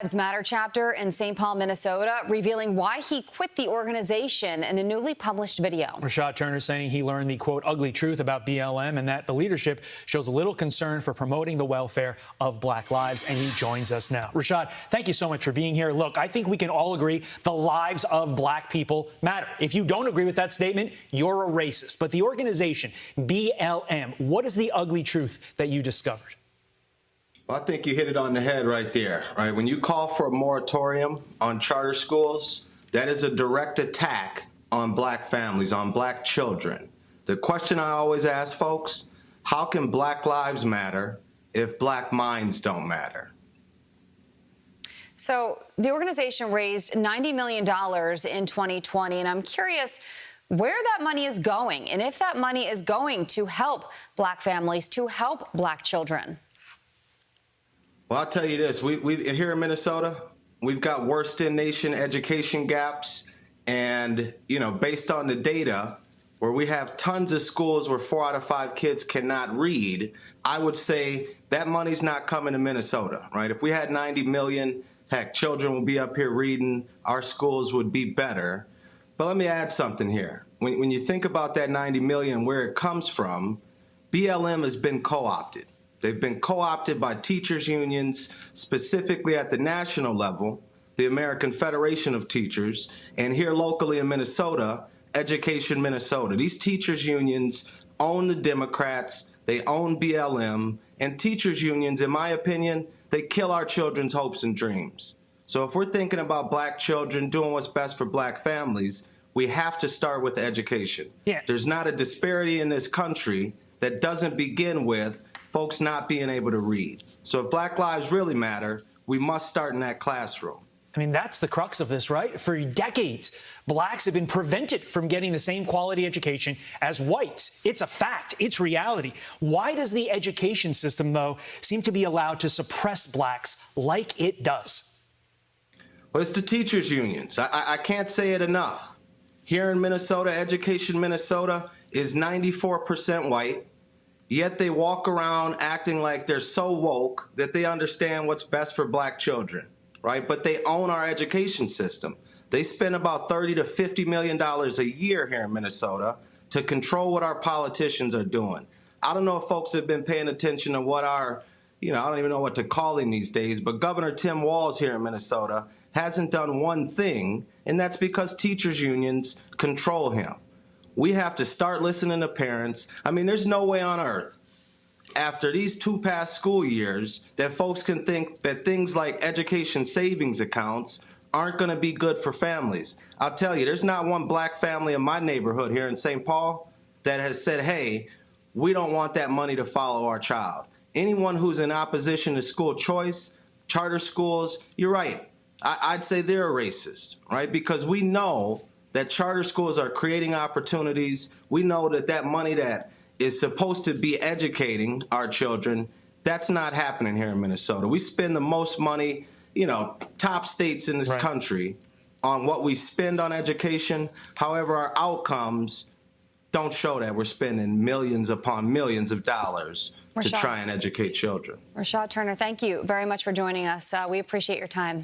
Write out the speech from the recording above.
Lives Matter chapter in St. Paul, Minnesota, revealing why he quit the organization in a newly published video. Rashad Turner saying he learned the, quote, ugly truth about BLM and that the leadership shows little concern for promoting the welfare of Black lives, and he joins us now. Rashad, thank you so much for being here. Look, I think we can all agree the lives of Black people matter. If you don't agree with that statement, you're a racist. But the organization, BLM, what is the ugly truth that you discovered? Well, I think you hit it on the head right there, right? When you call for a moratorium on charter schools, that is a direct attack on Black families, on Black children. The question I always ask folks, how can Black lives matter if Black minds don't matter? So the organization raised $90 million in 2020, and I'm curious where that money is going, and if that money is going to help Black families, to help Black children. Well, I'll tell you this, we here in Minnesota, we've got worst in nation education gaps. And, based on the data where we have tons of schools where 4 out of 5 kids cannot read, I would say that money's not coming to Minnesota, right? If we had 90 million, heck, children would be up here reading, our schools would be better. But let me add something here. When you think about that 90 million, where it comes from, BLM has been co-opted. They've been co-opted by teachers unions, specifically at the national level, the American Federation of Teachers, and here locally in Minnesota, Education Minnesota. These teachers unions own the Democrats, they own BLM, and teachers unions, in my opinion, they kill our children's hopes and dreams. So if we're thinking about Black children doing what's best for Black families, we have to start with education. Yeah. There's not a disparity in this country that doesn't begin with folks not being able to read. So if Black lives really matter, we must start in that classroom. I mean, that's the crux of this, right? For decades, Blacks have been prevented from getting the same quality education as whites. It's a fact. It's reality. Why does the education system, though, seem to be allowed to suppress Blacks like it does? Well, it's the teachers unions. I can't say it enough. Here in Minnesota, Education Minnesota is 94% white. Yet they walk around acting like they're so woke that they understand what's best for Black children, right? But they own our education system. They spend about $30 to $50 million a year here in Minnesota to control what our politicians are doing. I don't know if folks have been paying attention to what our, I don't even know what to call him these days, but Governor Tim Walz here in Minnesota hasn't done one thing, and that's because teachers unions control him. We have to start listening to parents. I mean, there's no way on earth after these 2 past school years that folks can think that things like education savings accounts aren't going to be good for families. I'll tell you, there's not one Black family in my neighborhood here in St. Paul that has said, hey, we don't want that money to follow our child. Anyone who's in opposition to school choice, charter schools, you're right. I'd say they're a racist, right? Because we know that charter schools are creating opportunities. We know that that money that is supposed to be educating our children, that's not happening here in Minnesota. We spend the most money, top states in this country on what we spend on education. However, our outcomes don't show that. We're spending millions upon millions of dollars to try and educate children. Rashad Turner, thank you very much for joining us. We appreciate your time.